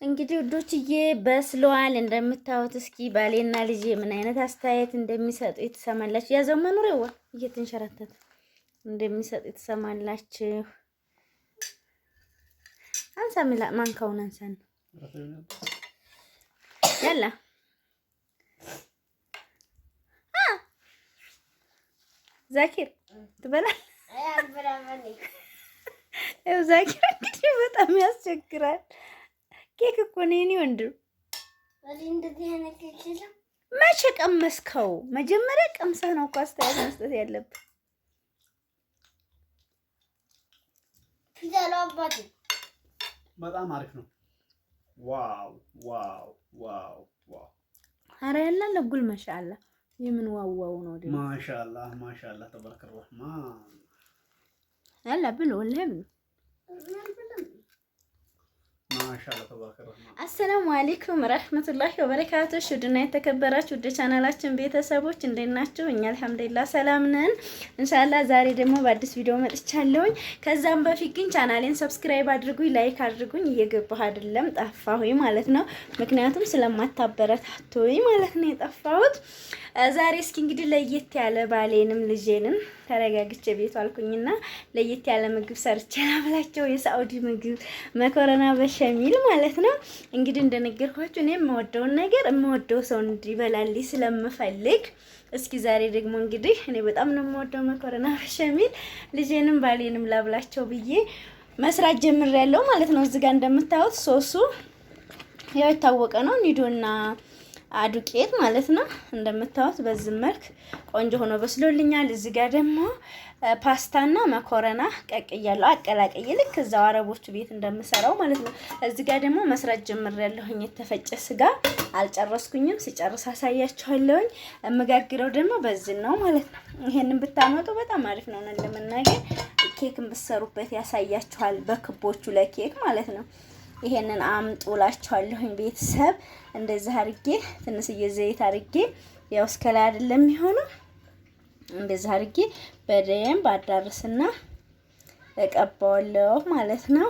እንግዲህ ውዶችዬ በስለዋል እንደምታዩት። እስኪ ባሌና ልጄ ምን አይነት አስተያየት እንደሚሰጡ የተሰማላችሁ ያዘው መኖሪያው እየተንሸራተተ እንደሚሰጡ የተሰማላችሁ። አንሳ ሚላ ማንካውን አንሳን ያላ ዛኪር ትበላል። ያው ዛኪር እንግዲህ በጣም ያስቸግራል። ኬክ እኮ ነው የኔ ወንድም። መቼ ቀመስከው? መጀመሪያ ቀምሰህ ነው እኮ አስተያየት መስጠት ያለብህ። በጣም አሪፍ ነው። ዋው ዋው ዋው ዋው! ኧረ ያላ ለጉል ማሻአላ። የምን ዋዋው ነው ደግሞ? ማሻአላ ማሻአላ ተባረከ ረህማን። ያላ ብሎ ወላሂ ብሎ አሰላሙ አለይኩም ረህመቱላሂ ወበረካቱ። ውድና የተከበራችሁ ውድ ቻናላችን ቤተሰቦች እንዴት ናችሁ? እኛ አልሐምዱሊላህ ሰላም ነን። ኢንሻአላህ ዛሬ ደግሞ በአዲስ ቪዲዮ መጥቻለሁኝ። ከዛም በፊት ግን ቻናሌን ሰብስክራይብ አድርጉኝ፣ ላይክ አድርጉኝ። እየገባሁ አይደለም ጠፋሁኝ ማለት ነው። ምክንያቱም ስለማታበረታቱኝ ማለት ነው የጠፋሁት። ዛሬ እስኪ እንግዲህ ለየት ያለ ባሌንም ልጄንም ተረጋግቼ ቤቱ አልኩኝና ለየት ያለ ምግብ ሰርቼ አብላቸው። የሳውዲ ምግብ መኮረና በሸሚል ማለት ነው። እንግዲህ እንደነገርኳችሁ እኔ የምወደውን ነገር የምወደው ሰው እንዲበላልኝ ስለምፈልግ እስኪ ዛሬ ደግሞ እንግዲህ እኔ በጣም ነው የምወደው መኮረና በሸሚል ልጄንም ባሌንም ላብላቸው ብዬ መስራት ጀምሬያለሁ ማለት ነው። እዚህ ጋር እንደምታዩት ሶሱ ያው የታወቀ ነው፣ ኒዶና ዱቄት ማለት ነው። እንደምታዩት በዚህ መልክ ቆንጆ ሆኖ በስሎልኛል። እዚህ ጋር ደግሞ ፓስታና መኮረና ቀቅያለሁ፣ አቀላቅዬ ልክ እዛው አረቦቹ ቤት እንደምሰራው ማለት ነው። እዚህ ጋር ደግሞ መስራት ጀምሬያለሁኝ። የተፈጨ ስጋ አልጨረስኩኝም፣ ሲጨርስ አሳያችኋለሁኝ። የምጋግረው ደግሞ በዚህ ነው ማለት ነው። ይሄንን ብታመጡ በጣም አሪፍ ነው። ለመናገር ኬክን ብትሰሩበት ያሳያችኋል፣ በክቦቹ ለኬክ ማለት ነው። ይሄንን አምጡላችኋለሁኝ ቤተሰብ። እንደዚህ አድርጌ ትንሽዬ ዘይት አድርጌ ያው እስከላይ አይደለም የሚሆነው። እንደዚህ አድርጌ በደንብ አዳርስና እቀባዋለሁ ማለት ነው።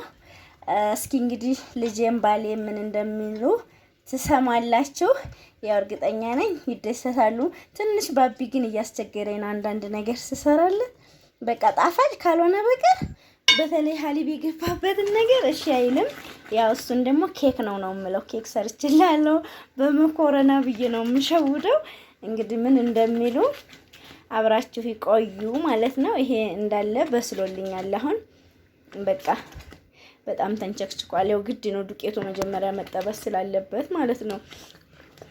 እስኪ እንግዲህ ልጄም ባሌ ምን እንደሚሉ ትሰማላችሁ። ያው እርግጠኛ ነኝ ይደሰታሉ። ትንሽ ባቢ ግን እያስቸገረኝ ነው አንዳንድ ነገር ስሰራለን። በቃ ጣፋጭ ካልሆነ በቀር በተለይ ሀሊብ የገባበትን ነገር እሺ አይልም። ያው እሱን ደግሞ ኬክ ነው የምለው። ኬክ ሰርችላለሁ በመኮረና ብዬ ነው የምሸውደው። እንግዲህ ምን እንደሚሉ አብራችሁ ይቆዩ ማለት ነው። ይሄ እንዳለ በስሎልኛል። አሁን በቃ በጣም ተንቸክችቋል። ያው ግድ ነው ዱቄቱ መጀመሪያ መጠበስ ስላለበት ማለት ነው።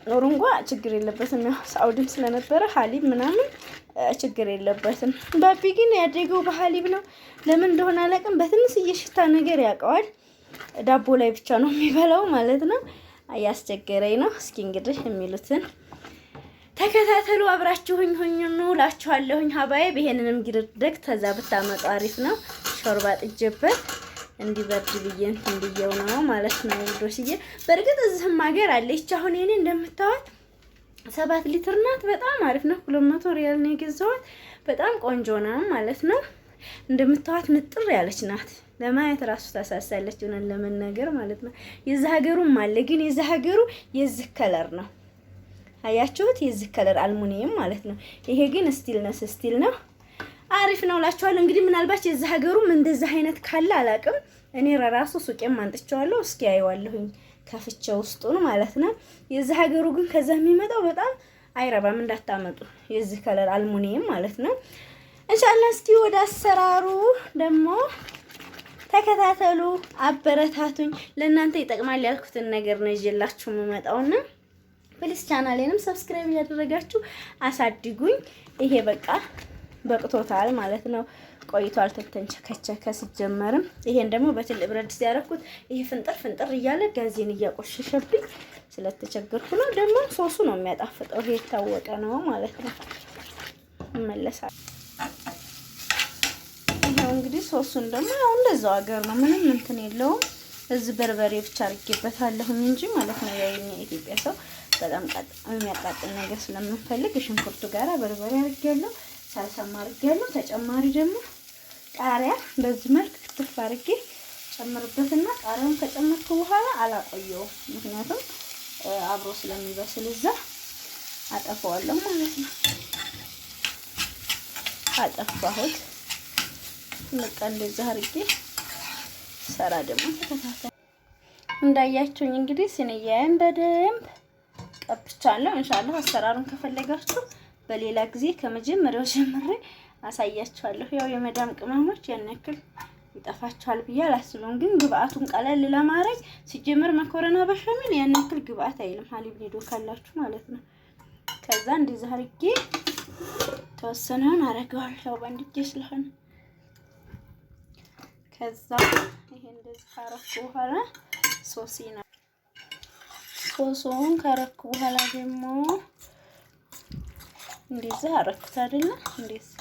ኖሩንጓ ችግር የለበትም። ያው ሳውዲም ስለነበረ ሀሊብ ምናምን ችግር የለበትም። ባቢ ግን ያደገው በሀሊብ ነው። ለምን እንደሆነ አላውቅም። በትንሽ እየሽታ ነገር ያውቀዋል። ዳቦ ላይ ብቻ ነው የሚበላው ማለት ነው። እያስቸገረኝ ነው። እስኪ እንግዲህ የሚሉትን ተከታተሉ፣ አብራችሁኝ ሁኙ ነው እላችኋለሁኝ። ሀባይብ ይሄንንም ግርደግ ተዛ ብታመጡ አሪፍ ነው። ሾርባ ጥጄበት እንዲበርድ ብዬ እንትን ብዬው ነው ማለት ነው ውዶችዬ። በእርግጥ እዚህም ሀገር አለች። አሁን የኔ እንደምታዩት 7 ሊትር ናት። በጣም አሪፍ ነው። 200 ሪያል ነው የገዛኋት። በጣም ቆንጆ ነው ማለት ነው። እንደምታዩት ንጥር ያለች ናት። ለማየት ራሱ ታሳሳለች ሆነን ለመናገር ማለት ነው። የዚህ ሀገሩም አለ፣ ግን የዚህ ሀገሩ የዚህ ከለር ነው። አያችሁት? የዚህ ከለር አልሙኒየም ማለት ነው። ይሄ ግን ስቲል ነው። አሪፍ ነው እላችኋለሁ። እንግዲህ ምናልባት የዚህ ሀገሩም እንደዚህ አይነት ካለ አላውቅም። እኔ ራሱ ሱቄም አንጥቼዋለሁ። እስኪ አየዋለሁኝ ከፍቼ ውስጡን ማለት ነው። የዚህ ሀገሩ ግን ከዛ የሚመጣው በጣም አይረባም፣ እንዳታመጡ። የዚህ ከለር አልሙኒየም ማለት ነው። ኢንሻአላህ እስኪ ወደ አሰራሩ ደግሞ ተከታተሉ፣ አበረታቱኝ። ለእናንተ ይጠቅማል ያልኩትን ነገር ነው ይዤላችሁ የምመጣውና ፕሊስ ቻናሌንም ሰብስክራይብ እያደረጋችሁ አሳድጉኝ። ይሄ በቃ በቅቶታል ማለት ነው። ቆይቷል ተተንቸከቸከ ሲጀመርም። ይሄን ደግሞ በትልቅ ብረት ድስት ያደረኩት ይሄ ፍንጥር እያለ ጋዜን እያቆሸሸብኝ ስለተቸገርኩ ነው። ደግሞ ሶሱ ነው የሚያጣፍጠው። ይሄ የታወቀ ነው ማለት ነው። መለሳል። ይሄው እንግዲህ ሶሱን ደግሞ ያው እንደዛው ሀገር ነው፣ ምንም እንትን የለውም። እዚህ በርበሬ ብቻ አድርጌበታለሁኝ እንጂ ማለት ነው። ያው የኢትዮጵያ ሰው በጣም የሚያቃጥል ነገር ስለምንፈልግ ሽንኩርቱ ጋራ በርበሬ አድርጌያለሁ፣ ሳልሳም አድርጌያለሁ። ተጨማሪ ደግሞ ቃሪያ በዚህ መልክ ክትፍ አድርጌ ጨምርበትና ቃሪያውን ከጨመርኩ በኋላ አላቆየውም፣ ምክንያቱም አብሮ ስለሚበስል እዛ አጠፋዋለሁ ማለት ነው። አጠፋሁት። በቃ እንደዛ አድርጌ ሰራ ደግሞ ተከታታይ እንዳያችሁኝ እንግዲህ ሲኒያዬን በደንብ ቀብቻለሁ። ኢንሻአላህ አሰራሩን ከፈለጋችሁ በሌላ ጊዜ ከመጀመሪያው ጀምሬ አሳያችኋለሁ። ያው የመዳም ቅመሞች ያን ያክል ይጠፋችኋል ብዬ አላስብም፣ ግን ግብአቱን ቀለል ለማድረግ ሲጀመር መኮረና በሸሚን ያን ያክል ግብአት አይልም፣ ሀሊብ ኒዶ ካላችሁ ማለት ነው። ከዛ እንደዚህ አድርጌ ተወሰነውን አረጋዋለሁ፣ ያው ባንድ እጄ ስለሆነ። ከዛ ይሄ እንደዚህ ካረኩ በኋላ ሶሱን ካረኩ በኋላ ደግሞ እንደዚህ አረኩት አይደለ? እንደዚህ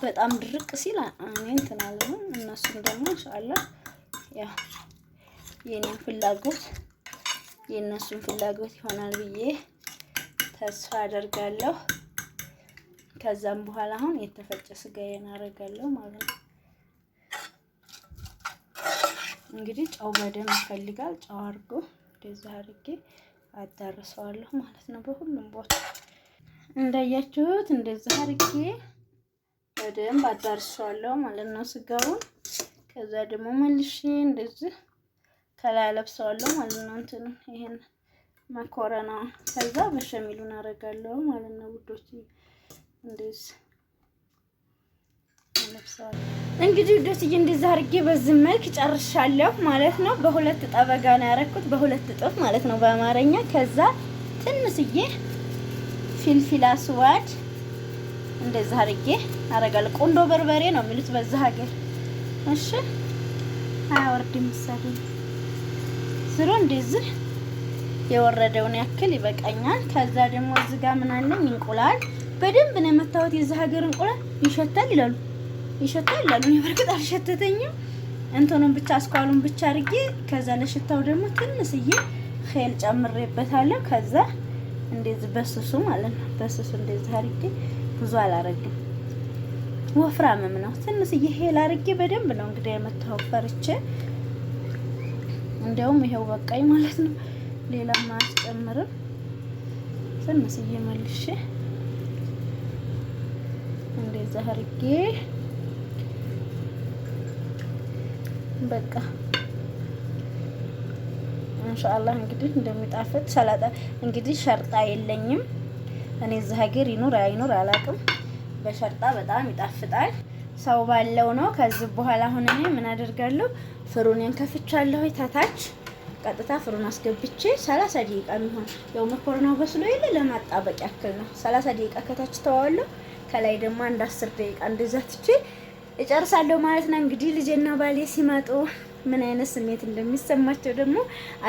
በጣም ድርቅ ሲል እኔ እንትን አልልም። እነሱም ደግሞ ኢንሻአላህ ያው የኔን ፍላጎት የእነሱን ፍላጎት ይሆናል ብዬ ተስፋ አደርጋለሁ። ከዛም በኋላ አሁን የተፈጨ ስጋዬን አደርጋለሁ ማለት ነው። እንግዲህ ጨው በደንብ ይፈልጋል። ጨው አድርጎ እንደዛ አድርጌ አዳርሰዋለሁ ማለት ነው። በሁሉም ቦታ እንዳያችሁት እንደዛ አድርጌ በደንብ አዳርሰዋለሁ ማለት ነው ስጋውን። ከዛ ደግሞ መልሼ እንደዚህ ከላይ ለብሰዋለሁ ማለት ነው። እንትን ይሄን መኮረና ከዛ በሸሚሉን አደርጋለሁ ማለት ነው ውዶች። እንደዚህ ለብሰዋለሁ። እንግዲህ ውዶች እንደዚህ አድርጌ በዚህ መልክ ጨርሻለሁ ማለት ነው። በሁለት ጠበጋ ነው ያደረኩት፣ በሁለት እጥፍ ማለት ነው በአማርኛ። ከዛ ትንሽዬ ፊልፊል አስዋድ እንደዛ አድርጌ አረጋለሁ። ቆንዶ በርበሬ ነው የሚሉት በዛ ሀገር። እሺ አያወርድም ምሳሌ ዝሮ እንደዚህ የወረደውን ያክል ይበቃኛል። ከዛ ደግሞ እዚህ ጋር ምን አለኝ? እንቁላል በደንብ ነው የመታወት። የዚህ ሀገር እንቁላል ይሸታል ይላሉ፣ ይሸታል ይላሉ። እኔ በርግጥ አልሸተተኝም። እንትኑን ብቻ አስኳሉን ብቻ አድርጌ ከዛ ለሽታው ደግሞ ትንሽዬ ኸል ጨምሬበታለሁ። ከዛ እንደዚህ በስሱ ማለት ነው በስሱ እንደዚህ አድርጌ ብዙ አላረግም፣ ወፍራምም ነው። ትንሽዬ ሄል አድርጌ በደንብ ነው እንግዲህ የመታው ፈርቼ። እንደውም ይሄው በቃኝ ማለት ነው። ሌላም አልጨምርም። ትንሽዬ መልሼ እንደዛ አድርጌ በቃ ኢንሻአላህ እንግዲህ እንደሚጣፍጥ ሰላጣ እንግዲህ ሸርጣ የለኝም እኔ እዚህ ሀገር ይኑር አይኑር አላውቅም። በሸርጣ በጣም ይጣፍጣል። ሰው ባለው ነው። ከዚህ በኋላ አሁን እኔ ምን አደርጋለሁ? ፍሩኔን ከፍቻለሁ። ታታች ቀጥታ ፍሩን አስገብቼ 30 ደቂቃ የሚሆን ያው መኮረናው በስሎ የለ ለማጣበቅ ያክል ነው። 30 ደቂቃ ከታች ተዋለሁ። ከላይ ደግሞ አንድ 10 ደቂቃ እንደዛ ትቼ እጨርሳለሁ ማለት ነው። እንግዲህ ልጄና ባሌ ሲመጡ ምን አይነት ስሜት እንደሚሰማቸው ደግሞ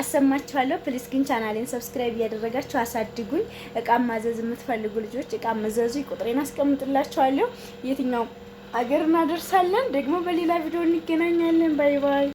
አሰማችኋለሁ። ፕሊስ ግን ቻናሌን ሰብስክራይብ እያደረጋችሁ አሳድጉኝ። እቃ ማዘዝ የምትፈልጉ ልጆች እቃ መዘዙ፣ ቁጥሬን አስቀምጥላችኋለሁ። የትኛው አገር እናደርሳለን። ደግሞ በሌላ ቪዲዮ እንገናኛለን። ባይ ባይ።